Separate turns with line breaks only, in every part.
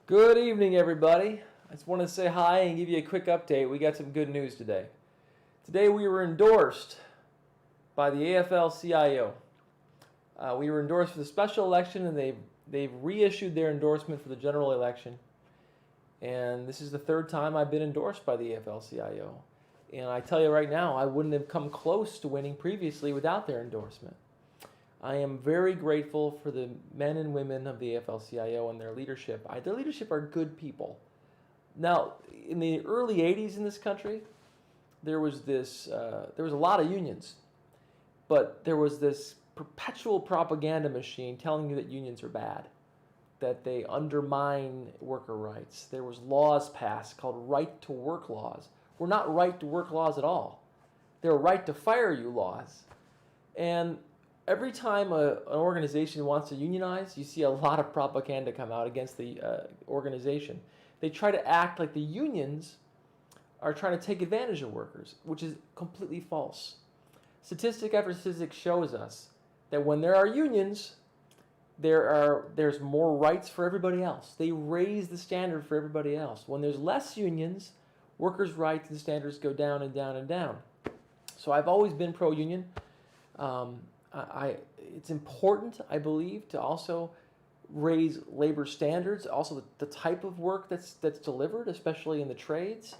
Good evening, everybody. I just want to say hi and give you a quick update. We got some good news today. Today we were endorsed by the AFL-CIO. We were endorsed for the special election, and they've reissued their endorsement for the general election. And this is the third time I've been endorsed by the AFL-CIO. And I tell you right now, I wouldn't have come close to winning previously without their endorsement. I am very grateful for the men and women of the AFL-CIO and their leadership. Their leadership are good people. Now, in the early 80s in this country, there was a lot of unions, but there was this perpetual propaganda machine telling you that unions are bad, that they undermine worker rights. There was laws passed called right-to-work laws. We're not right-to-work laws at all. They're right-to-fire-you laws. And every time an organization wants to unionize, you see a lot of propaganda come out against the organization. They try to act like the unions are trying to take advantage of workers, which is completely false. Statistic after statistic shows us that when there are unions, there's more rights for everybody else. They raise the standard for everybody else. When there's less unions, workers' rights and standards go down and down and down. So I've always been pro-union. It's important, I believe, to also raise labor standards, also the type of work that's delivered, especially in the trades.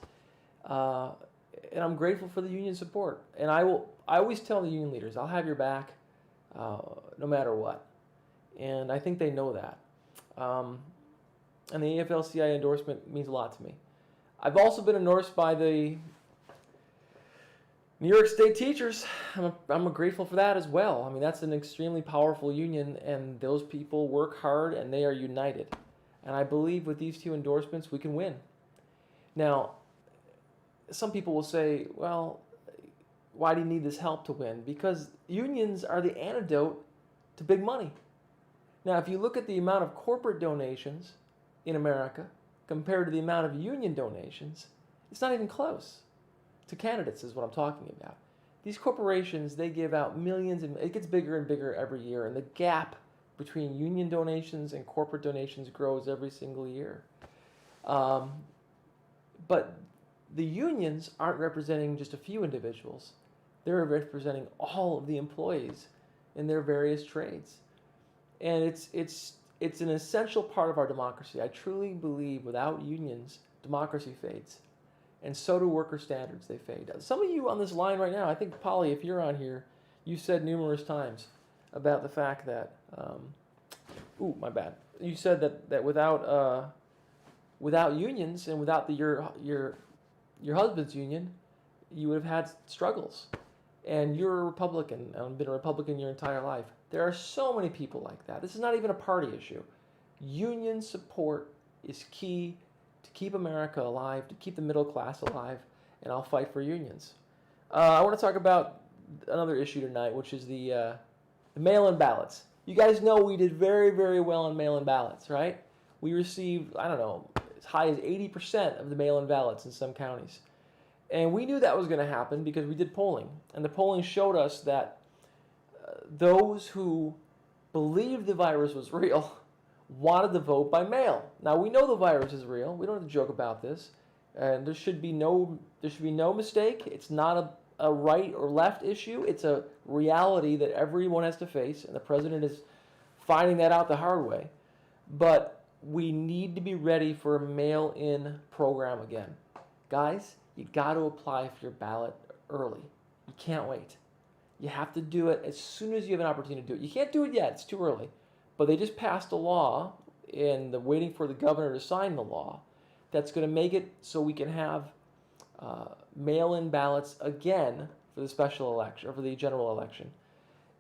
And I'm grateful for the union support. And I always tell the union leaders, I'll have your back no matter what. And I think they know that. And the AFL-CIO endorsement means a lot to me. I've also been endorsed by the New York State teachers. I'm grateful for that as well. I mean, that's an extremely powerful union, and those people work hard and they are united. And I believe with these two endorsements, we can win. Now, some people will say, well, why do you need this help to win? Because unions are the antidote to big money. Now, if you look at the amount of corporate donations in America compared to the amount of union donations, it's not even close. To candidates is what I'm talking about. These corporations, they give out millions, and it gets bigger and bigger every year, and the gap between union donations and corporate donations grows every single year. But the unions aren't representing just a few individuals. They're representing all of the employees in their various trades. And it's an essential part of our democracy. I truly believe without unions, democracy fades. And so do worker standards, they fade. Some of you on this line right now, I think, Polly, if you're on here, you said numerous times about the fact that, my bad. You said that without unions and without your husband's union, you would have had struggles. And you're a Republican, and been a Republican your entire life. There are so many people like that. This is not even a party issue. Union support is key to keep America alive, to keep the middle class alive, and I'll fight for unions. I want to talk about another issue tonight, which is the mail-in ballots. You guys know we did very, very well on mail-in ballots, right? We received, I don't know, as high as 80% of the mail-in ballots in some counties. And we knew that was going to happen because we did polling. And the polling showed us that those who believed the virus was real wanted to vote by mail. Now, we know the virus is real. We don't have to joke about this. And there should be no mistake. It's not a right or left issue. It's a reality that everyone has to face, and the president is finding that out the hard way. But we need to be ready for a mail-in program again. Guys, you got to apply for your ballot early. You can't wait. You have to do it as soon as you have an opportunity to do it. You can't do it yet. It's too early. But they just passed a law, and they're waiting for the governor to sign the law, that's going to make it so we can have mail-in ballots again for the special election, or for the general election.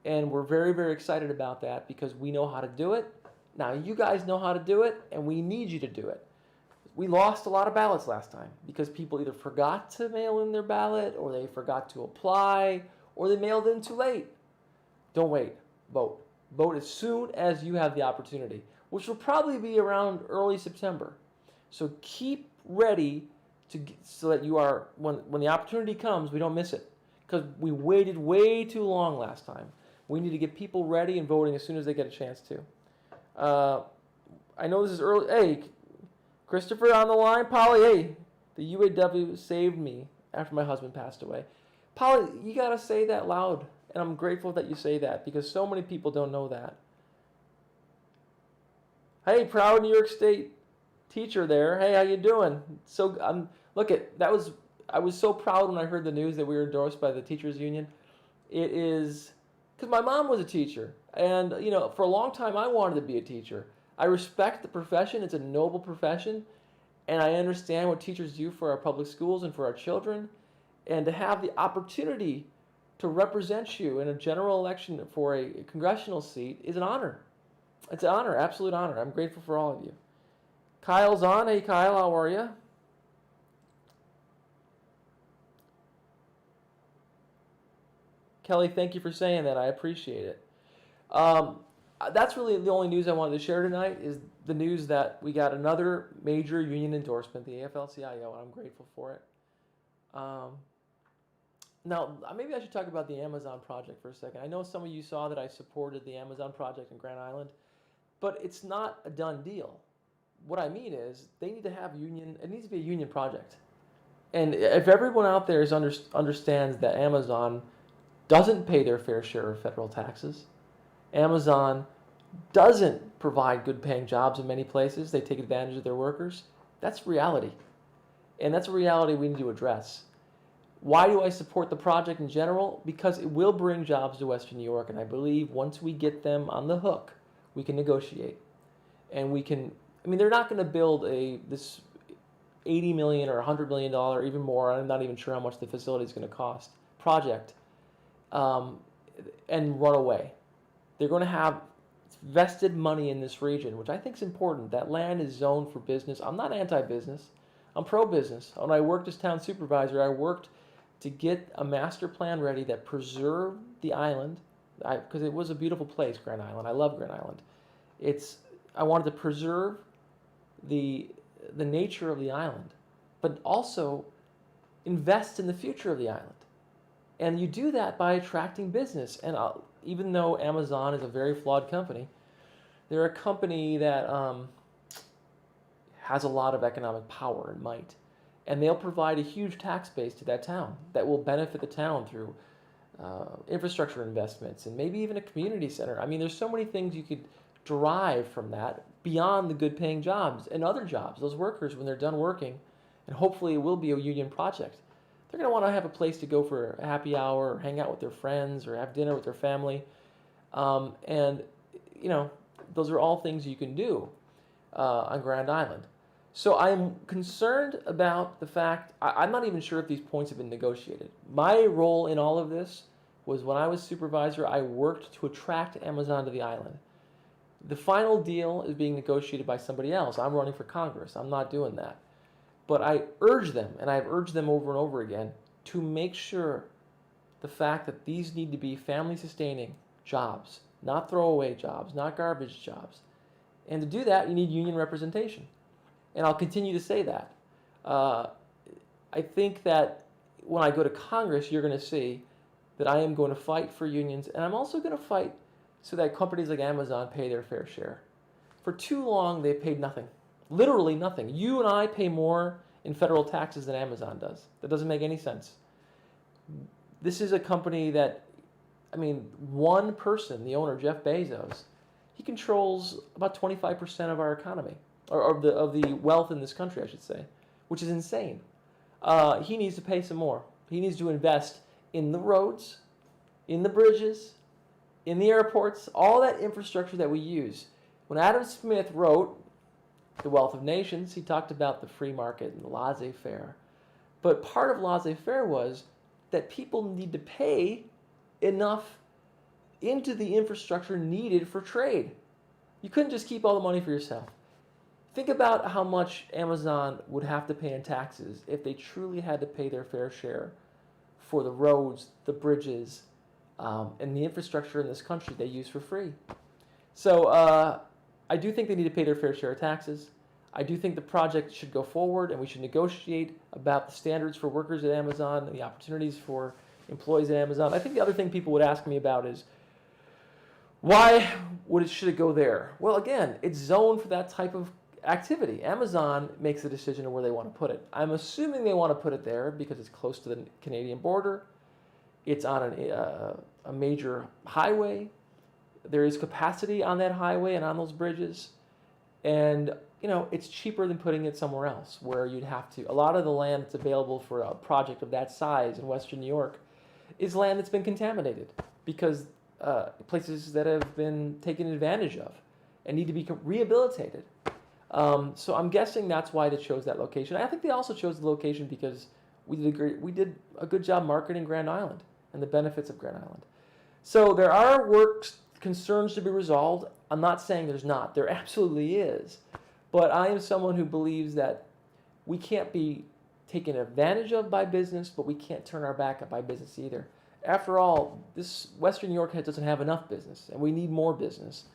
And we're very, very excited about that because we know how to do it. Now, you guys know how to do it, and we need you to do it. We lost a lot of ballots last time because people either forgot to mail in their ballot, or they forgot to apply, or they mailed in too late. Don't wait. Vote. Vote as soon as you have the opportunity, which will probably be around early September. So keep ready so that you are, when the opportunity comes, we don't miss it. Because we waited way too long last time. We need to get people ready and voting as soon as they get a chance to. I know this is early. Hey, Christopher on the line. Polly, hey, the UAW saved me after my husband passed away. Polly, you got to say that loud. And I'm grateful that you say that because so many people don't know that. Hey, proud New York State teacher there. Hey, how you doing? So look at that was I was so proud when I heard the news that we were endorsed by the teachers union. It is because my mom was a teacher, and for a long time I wanted to be a teacher. I respect the profession; it's a noble profession, and I understand what teachers do for our public schools and for our children, and to have the opportunity to represent you in a general election for a congressional seat is an honor. It's an honor, absolute honor. I'm grateful for all of you. Kyle's on. Hey, Kyle, how are you? Kelly, thank you for saying that. I appreciate it. That's really the only news I wanted to share tonight is the news that we got another major union endorsement, the AFL-CIO, and I'm grateful for it. Now, maybe I should talk about the Amazon project for a second. I know some of you saw that I supported the Amazon project in Grand Island, but it's not a done deal. What I mean is they need to have union, it needs to be a union project. And if everyone out there understands that Amazon doesn't pay their fair share of federal taxes, Amazon doesn't provide good paying jobs in many places, they take advantage of their workers, that's reality. And that's a reality we need to address. Why do I support the project in general? Because it will bring jobs to Western New York, and I believe once we get them on the hook, we can negotiate. And we can, they're not going to build this $80 million or $100 million, even more, I'm not even sure how much the facility is going to cost, project, and run away. They're going to have vested money in this region, which I think is important. That land is zoned for business. I'm not anti-business. I'm pro-business. When I worked as town supervisor, I worked to get a master plan ready that preserved the island, because it was a beautiful place, Grand Island. I love Grand Island. I wanted to preserve the nature of the island, but also invest in the future of the island. And you do that by attracting business. And even though Amazon is a very flawed company, they're a company that has a lot of economic power and might. And they'll provide a huge tax base to that town that will benefit the town through infrastructure investments and maybe even a community center. There's so many things you could derive from that beyond the good paying jobs and other jobs. Those workers, when they're done working, and hopefully it will be a union project, they're going to want to have a place to go for a happy hour or hang out with their friends or have dinner with their family. And those are all things you can do on Grand Island. So I'm concerned about the fact, I'm not even sure if these points have been negotiated. My role in all of this was when I was supervisor, I worked to attract Amazon to the island. The final deal is being negotiated by somebody else. I'm running for Congress. I'm not doing that. But I urge them, and I've urged them over and over again, to make sure the fact that these need to be family-sustaining jobs, not throwaway jobs, not garbage jobs. And to do that, you need union representation. And I'll continue to say that. I think that when I go to Congress, you're going to see that I am going to fight for unions, and I'm also going to fight so that companies like Amazon pay their fair share. For too long, they paid nothing. Literally nothing. You and I pay more in federal taxes than Amazon does. That doesn't make any sense. This is a company that, one person, the owner, Jeff Bezos, he controls about 25% of our economy, or of the wealth in this country, I should say, which is insane. He needs to pay some more. He needs to invest in the roads, in the bridges, in the airports, all that infrastructure that we use. When Adam Smith wrote The Wealth of Nations, he talked about the free market and the laissez-faire. But part of laissez-faire was that people need to pay enough into the infrastructure needed for trade. You couldn't just keep all the money for yourself. Think about how much Amazon would have to pay in taxes if they truly had to pay their fair share for the roads, the bridges, and the infrastructure in this country they use for free. So I do think they need to pay their fair share of taxes. I do think the project should go forward, and we should negotiate about the standards for workers at Amazon and the opportunities for employees at Amazon. I think the other thing people would ask me about is, why should it go there? Well, again, it's zoned for that type of activity. Amazon makes the decision of where they want to put it. I'm assuming they want to put it there because it's close to the Canadian border. It's on a major highway. There is capacity on that highway and on those bridges. And, it's cheaper than putting it somewhere else where you'd have to. A lot of the land that's available for a project of that size in Western New York is land that's been contaminated because places that have been taken advantage of and need to be rehabilitated. So I'm guessing that's why they chose that location. I think they also chose the location because we did a good job marketing Grand Island and the benefits of Grand Island. So there are concerns to be resolved. I'm not saying there's not. There absolutely is. But I am someone who believes that we can't be taken advantage of by business, but we can't turn our back by business either. After all, this Western New York doesn't have enough business, and we need more business.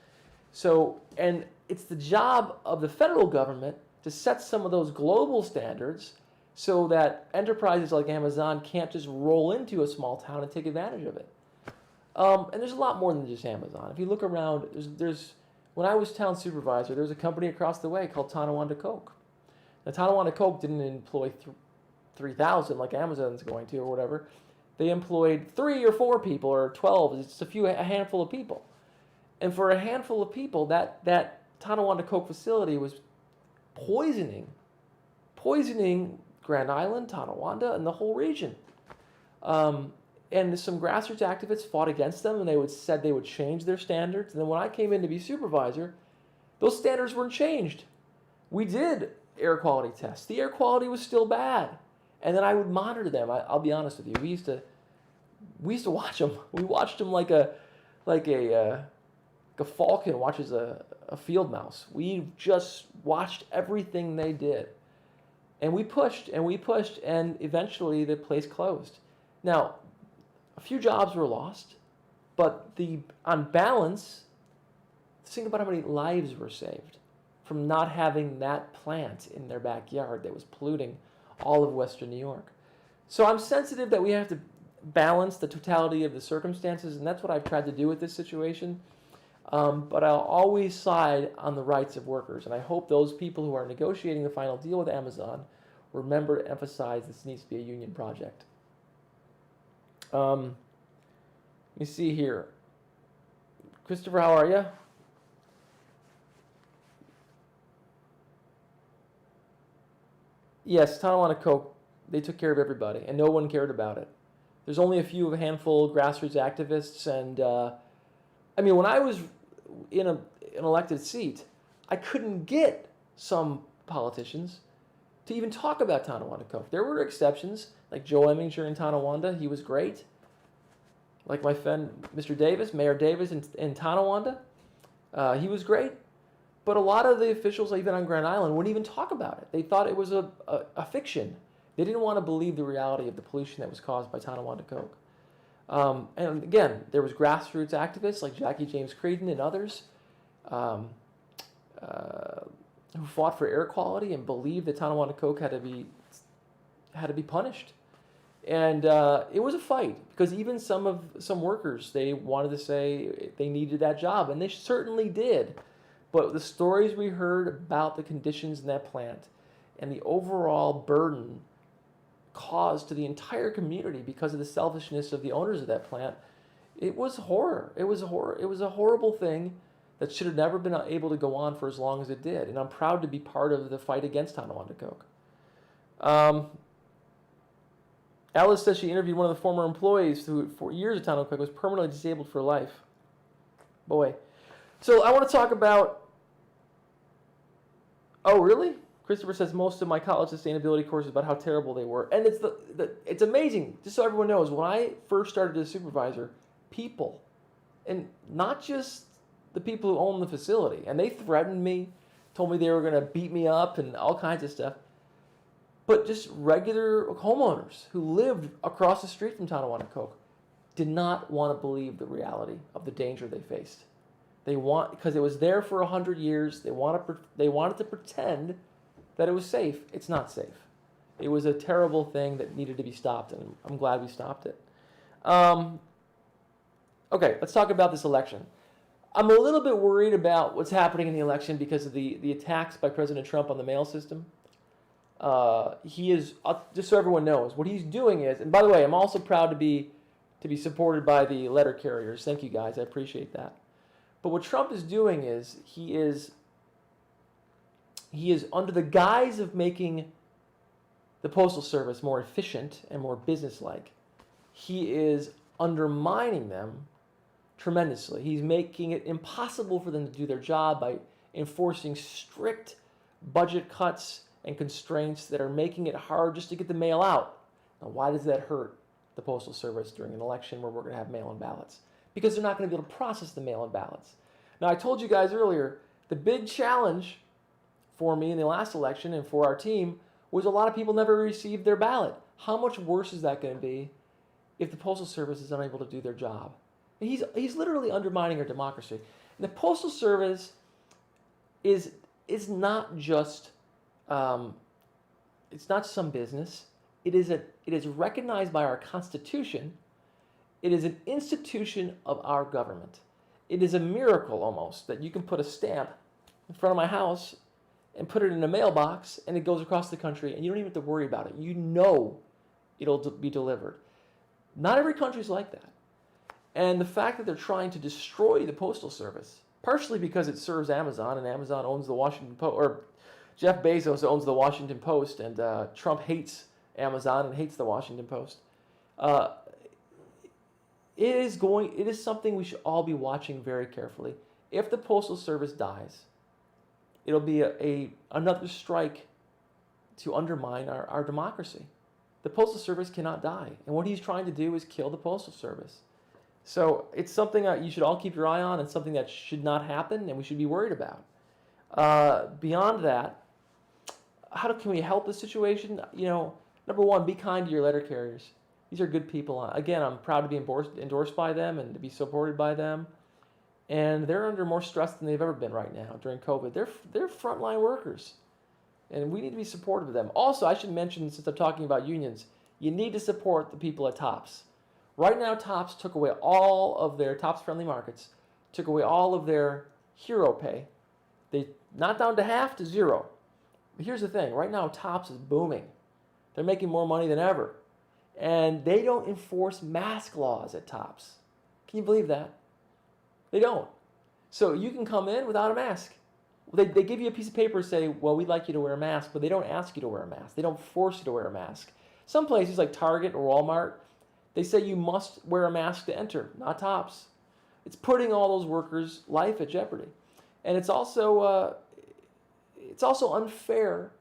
So, and it's the job of the federal government to set some of those global standards so that enterprises like Amazon can't just roll into a small town and take advantage of it. And there's a lot more than just Amazon. If you look around, there's when I was town supervisor, there was a company across the way called Tonawanda Coke. Now, Tonawanda Coke didn't employ 3,000 like Amazon's going to or whatever. They employed 3 or 4 people or 12. It's a handful of people. And for a handful of people, that Tonawanda Coke facility was poisoning Grand Island, Tonawanda, and the whole region. And some grassroots activists fought against them, and they said they would change their standards. And then when I came in to be supervisor, those standards weren't changed. We did air quality tests. The air quality was still bad. And then I would monitor them. I'll be honest with you. We used to watch them. We watched them like a falcon watches a field mouse. We just watched everything they did. And we pushed, and eventually the place closed. Now, a few jobs were lost, but on balance, think about how many lives were saved from not having that plant in their backyard that was polluting all of Western New York. So I'm sensitive that we have to balance the totality of the circumstances, and that's what I've tried to do with this situation. But I'll always side on the rights of workers, and I hope those people who are negotiating the final deal with Amazon remember to emphasize this needs to be a union project. Let me see here. Christopher, how are you? Yes, Tonawanda Coke, they took care of everybody, and no one cared about it. There's only a handful of grassroots activists, and when I was in an elected seat, I couldn't get some politicians to even talk about Tonawanda Coke. There were exceptions, like Joe Eminger in Tonawanda. He was great. Like my friend, Mr. Davis, Mayor Davis in Tonawanda. He was great. But a lot of the officials, even on Grand Island, wouldn't even talk about it. They thought it was a fiction. They didn't want to believe the reality of the pollution that was caused by Tonawanda Coke. And again, there was grassroots activists like Jackie James Creedon and others who fought for air quality and believed that Tonawanda Coke had to be punished. And it was a fight because even some workers, they wanted to say they needed that job, and they certainly did. But the stories we heard about the conditions in that plant and the overall burden caused to the entire community because of the selfishness of the owners of that plant, it was horror. It was a horrible thing that should have never been able to go on for as long as it did. And I'm proud to be part of the fight against Tonawanda Coke. Alice says she interviewed one of the former employees who, for years at Tonawanda Coke, was permanently disabled for life. Boy. So I want to talk about... Oh, really? Christopher says most of my college sustainability courses about how terrible they were. And it's amazing, just so everyone knows, when I first started as supervisor, people, and not just the people who own the facility, and they threatened me, told me they were going to beat me up and all kinds of stuff, but just regular homeowners who lived across the street from Tonawanda Coke did not want to believe the reality of the danger they faced. Because it was there for 100 years, they wanted to pretend that it was safe. It's not safe. It was a terrible thing that needed to be stopped, and I'm glad we stopped it. Okay, let's talk about this election. I'm a little bit worried about what's happening in the election because of the attacks by President Trump on the mail system. He is, just so everyone knows, what he's doing is, and by the way, I'm also proud to be supported by the letter carriers. Thank you guys, I appreciate that. But what Trump is doing is he is under the guise of making the Postal Service more efficient and more businesslike. He is undermining them tremendously. He's making it impossible for them to do their job by enforcing strict budget cuts and constraints that are making it hard just to get the mail out. Now, why does that hurt the Postal Service during an election where we're going to have mail-in ballots? Because they're not going to be able to process the mail-in ballots. Now, I told you guys earlier, the big challenge for me in the last election and for our team was a lot of people never received their ballot. How much worse is that going to be if the Postal Service is unable to do their job? He's literally undermining our democracy. And the Postal Service is not just it's not some business. It is recognized by our Constitution. It is an institution of our government. It is a miracle almost that you can put a stamp in front of my house and put it in a mailbox and it goes across the country and you don't even have to worry about it. You know it'll be delivered. Not every country is like that. And the fact that they're trying to destroy the Postal Service, partially because it serves Amazon and Amazon owns the Washington Post, or Jeff Bezos owns the Washington Post, and Trump hates Amazon and hates the Washington Post. It is something we should all be watching very carefully. If the Postal Service dies, it'll be another strike to undermine our democracy. The Postal Service cannot die, and what he's trying to do is kill the Postal Service. So it's something that you should all keep your eye on and something that should not happen and we should be worried about. Beyond that, can we help the situation? Number one, be kind to your letter carriers. These are good people. Again, I'm proud to be endorsed by them and to be supported by them. And they're under more stress than they've ever been right now during COVID. They're frontline workers. And we need to be supportive of them. Also, I should mention, since I'm talking about unions, you need to support the people at TOPS. Right now, TOPS took away all of their TOPS friendly markets, took away all of their hero pay. They not down to half to zero. But here's the thing, right now TOPS is booming. They're making more money than ever. And they don't enforce mask laws at TOPS. Can you believe that? They don't. So you can come in without a mask. They give you a piece of paper and say, well, we'd like you to wear a mask, but they don't ask you to wear a mask. They don't force you to wear a mask. Some places like Target or Walmart, they say you must wear a mask to enter, not TOPS. It's putting all those workers' life at jeopardy. And it's also unfair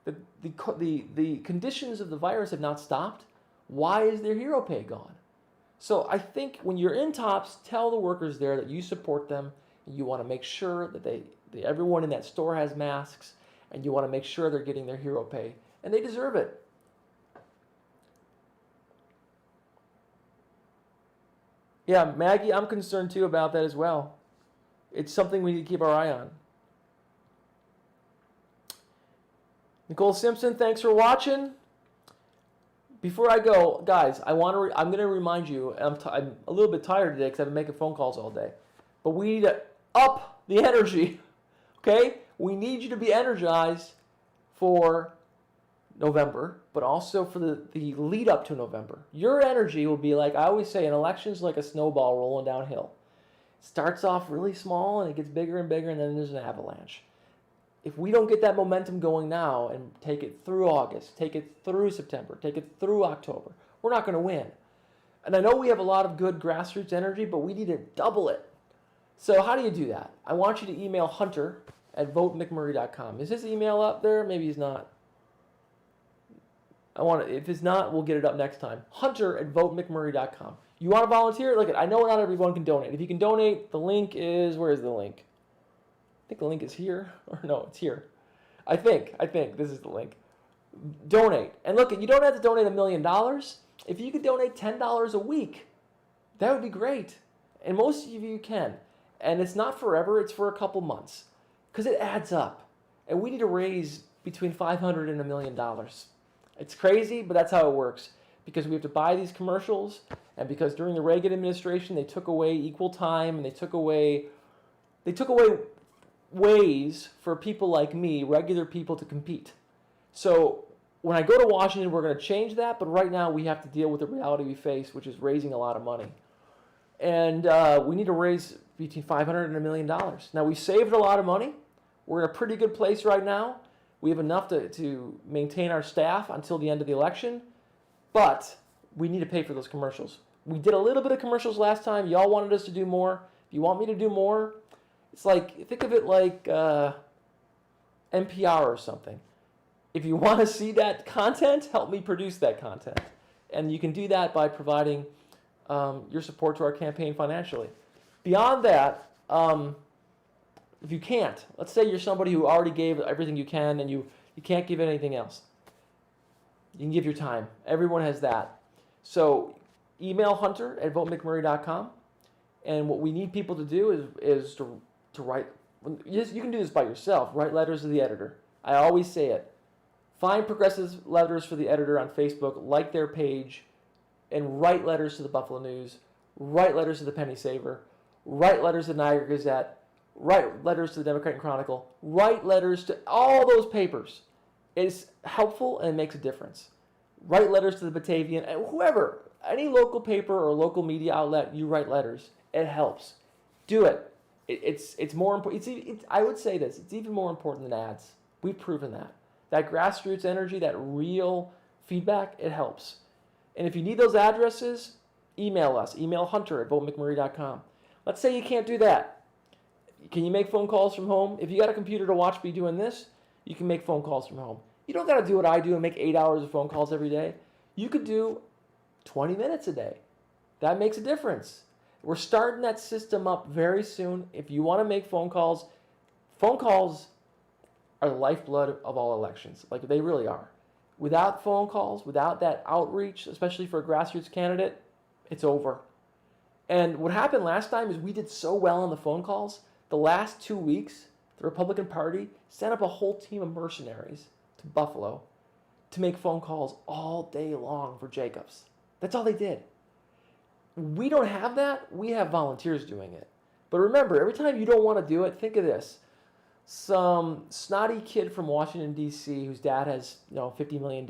that the conditions of the virus have not stopped. Why is their hero pay gone? So I think when you're in TOPS, tell the workers there that you support them. And you want to make sure that everyone in that store has masks, and you want to make sure they're getting their hero pay, and they deserve it. Yeah, Maggie, I'm concerned too about that as well. It's something we need to keep our eye on. Nicole Simpson, thanks for watching. Before I go, guys, I'm going to remind you, I'm a little bit tired today because I've been making phone calls all day, but we need to up the energy, okay? We need you to be energized for November, but also for the lead up to November. Your energy will be like, I always say, an election's like a snowball rolling downhill. It starts off really small and it gets bigger and bigger, and then there's an avalanche. If we don't get that momentum going now and take it through August, take it through September, take it through October, we're not going to win. And I know we have a lot of good grassroots energy, but we need to double it. So how do you do that? I want you to email hunter@votemcmurray.com. Is his email up there? Maybe he's not. If it's not, we'll get it up next time. Hunter@votemcmurray.com. You want to volunteer? Look, I know not everyone can donate. If you can donate, the link is, where is the link? I think the link is here, or no, it's here. I think this is the link. Donate. And look, you don't have to donate $1 million. If you could donate $10 a week, that would be great. And most of you can. And it's not forever, it's for a couple months. Because it adds up. And we need to raise between $500 and $1 million. It's crazy, but that's how it works. Because we have to buy these commercials, and because during the Reagan administration they took away equal time, and they took away They took away ways for people like me, regular people, to compete. So when I go to Washington, we're going to change that, but right now we have to deal with the reality we face, which is raising a lot of money. And we need to raise between $500 and $1 million. Now, we saved a lot of money. We're in a pretty good place right now. We have enough to maintain our staff until the end of the election, but we need to pay for those commercials. We did a little bit of commercials last time. Y'all wanted us to do more. If you want me to do more, it's like, think of it like NPR or something. If you want to see that content, help me produce that content. And you can do that by providing your support to our campaign financially. Beyond that, if you can't, let's say you're somebody who already gave everything you can and you can't give anything else. You can give your time. Everyone has that. So email hunter@votemcmurray.com. And what we need people to do is to write. You can do this by yourself. Write letters to the editor. I always say it. Find progressive letters for the editor on Facebook, like their page, and write letters to the Buffalo News, write letters to the Penny Saver, write letters to the Niagara Gazette, write letters to the Democrat Chronicle, write letters to all those papers. It's helpful and it makes a difference. Write letters to the Batavian, and whoever, any local paper or local media outlet, you write letters. It helps. Do it. It's more important. I would say this. It's even more important than ads. We've proven that. That grassroots energy, that real feedback, it helps. And if you need those addresses, email us. Email hunter@votemcmurray.com. Let's say you can't do that. Can you make phone calls from home? If you got a computer to watch me doing this, you can make phone calls from home. You don't got to do what I do and make 8 hours of phone calls every day. You could do 20 minutes a day. That makes a difference. We're starting that system up very soon. If you want to make phone calls are the lifeblood of all elections. Like, they really are. Without phone calls, without that outreach, especially for a grassroots candidate, it's over. And what happened last time is we did so well on the phone calls. The last 2 weeks, the Republican Party sent up a whole team of mercenaries to Buffalo to make phone calls all day long for Jacobs. That's all they did. We don't have that. We have volunteers doing it. But remember, every time you don't want to do it, think of this. Some snotty kid from Washington, D.C., whose dad has $50 million,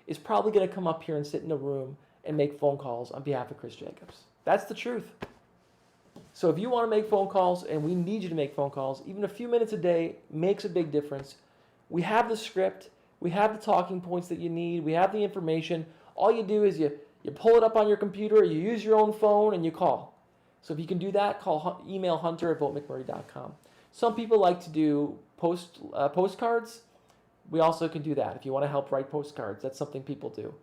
is probably going to come up here and sit in a room and make phone calls on behalf of Chris Jacobs. That's the truth. So if you want to make phone calls, and we need you to make phone calls, even a few minutes a day makes a big difference. We have the script. We have the talking points that you need. We have the information. All you do is you pull it up on your computer, you use your own phone, and you call. So if you can do that, email hunter@votemcmurray.com. Some people like to do postcards. We also can do that if you want to help write postcards. That's something people do.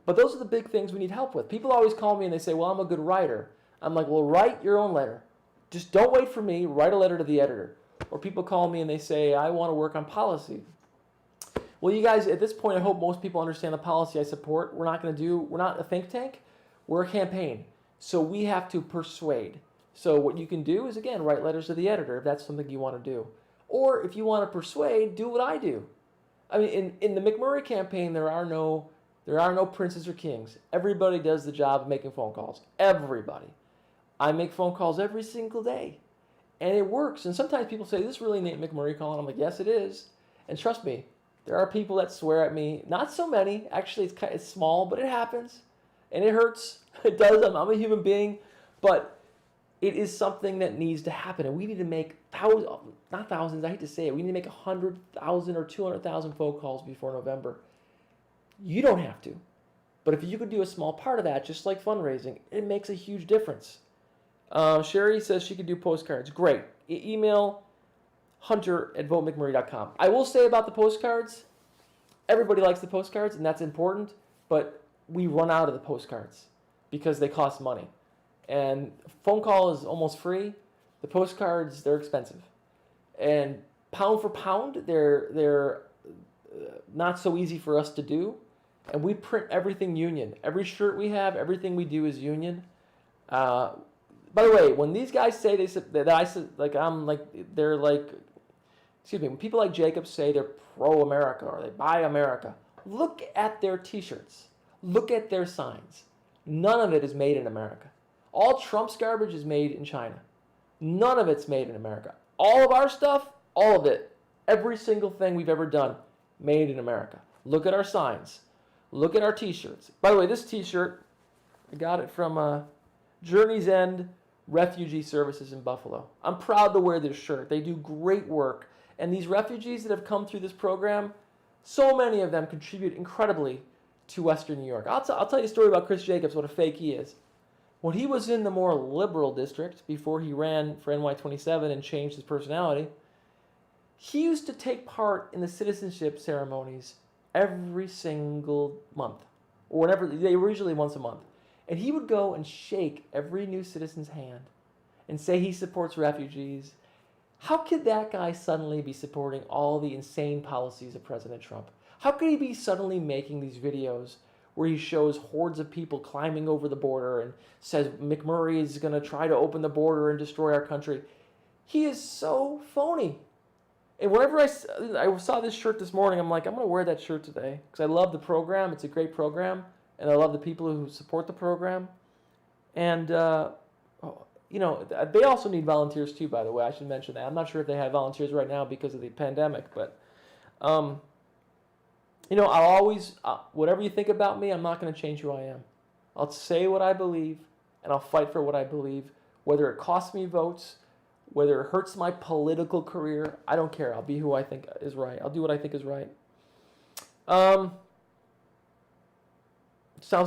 But those are the big things we need help with. People always call me and they say, well, I'm a good writer. I'm like, well, write your own letter. Just don't wait for me. Write a letter to the editor. Or people call me and they say, I want to work on policy. Well, you guys, at this point, I hope most people understand the policy I support. We're not a think tank. We're a campaign. So we have to persuade. So what you can do is, again, write letters to the editor if that's something you want to do. Or if you want to persuade, do what I do. I mean, in the McMurray campaign, there are no princes or kings. Everybody does the job of making phone calls. Everybody. I make phone calls every single day. And it works. And sometimes people say, is this really Nate McMurray calling? I'm like, yes, it is. And trust me, there are people that swear at me. Not so many. Actually, it's small, but it happens. And it hurts. It does. I'm a human being. But it is something that needs to happen. And we need to make not thousands, I hate to say it. We need to make 100,000 or 200,000 phone calls before November. You don't have to. But if you could do a small part of that, just like fundraising, it makes a huge difference. Sherry says she could do postcards. Great. Email hunter@votemcmurray.com. I will say about the postcards, everybody likes the postcards, and that's important, but we run out of the postcards because they cost money. And phone call is almost free. The postcards, they're expensive. And pound for pound, they're not so easy for us to do. And we print everything union. Every shirt we have, everything we do is union. By the way, when these guys say when people like Jacob say they're pro-America or they buy America, look at their t-shirts. Look at their signs. None of it is made in America. All Trump's garbage is made in China. None of it's made in America. All of our stuff, all of it, every single thing we've ever done, made in America. Look at our signs. Look at our t-shirts. By the way, this t-shirt, I got it from Journey's End Refugee Services in Buffalo. I'm proud to wear this shirt. They do great work. And these refugees that have come through this program, so many of them contribute incredibly to Western New York. I'll tell you a story about Chris Jacobs, what a fake he is. When he was in the more liberal district, before he ran for NY27 and changed his personality, he used to take part in the citizenship ceremonies every single month, or whenever, they were usually once a month. And he would go and shake every new citizen's hand and say he supports refugees. How could that guy suddenly be supporting all the insane policies of President Trump? How could he be suddenly making these videos where he shows hordes of people climbing over the border and says McMurray is going to try to open the border and destroy our country? He is so phony. And whenever I saw this shirt this morning, I'm like, I'm going to wear that shirt today because I love the program. It's a great program, and I love the people who support the program. And, you know, they also need volunteers too, by the way. I should mention that. I'm not sure if they have volunteers right now because of the pandemic, but, you know, I'll always, whatever you think about me, I'm not going to change who I am. I'll say what I believe, and I'll fight for what I believe, whether it costs me votes, whether it hurts my political career. I don't care. I'll be who I think is right. I'll do what I think is right. Sounds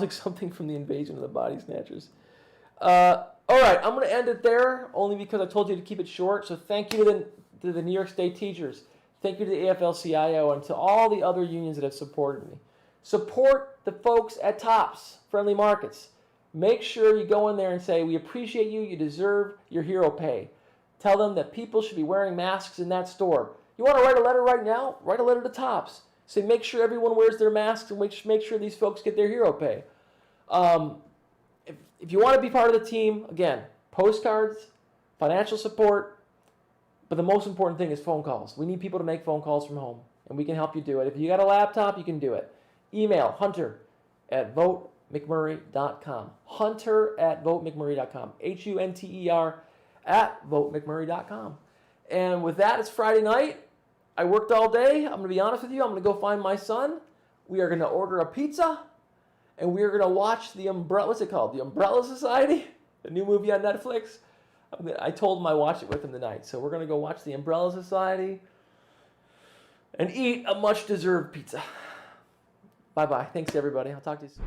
like something from the Invasion of the Body Snatchers. All right, I'm going to end it there, only because I told you to keep it short. So thank you to the New York State teachers. Thank you to the AFL-CIO and to all the other unions that have supported me. Support the folks at Tops Friendly Markets. Make sure you go in there and say, we appreciate you. You deserve your hero pay. Tell them that people should be wearing masks in that store. You want to write a letter right now? Write a letter to Tops. Say, make sure everyone wears their masks and make sure these folks get their hero pay. If you want to be part of the team, again, postcards, financial support, but the most important thing is phone calls. We need people to make phone calls from home, and we can help you do it. If you got a laptop, you can do it. Email hunter@votemcmurray.com. Hunter@votemcmurray.com. HUNTER@votemcmurray.com. And with that, it's Friday night. I worked all day. I'm going to be honest with you. I'm going to go find my son. We are going to order a pizza. And we're going to watch the what's it called? The Umbrella Society? The new movie on Netflix? I told him I watched it with him tonight. So we're going to go watch the Umbrella Society and eat a much-deserved pizza. Bye-bye. Thanks, everybody. I'll talk to you soon.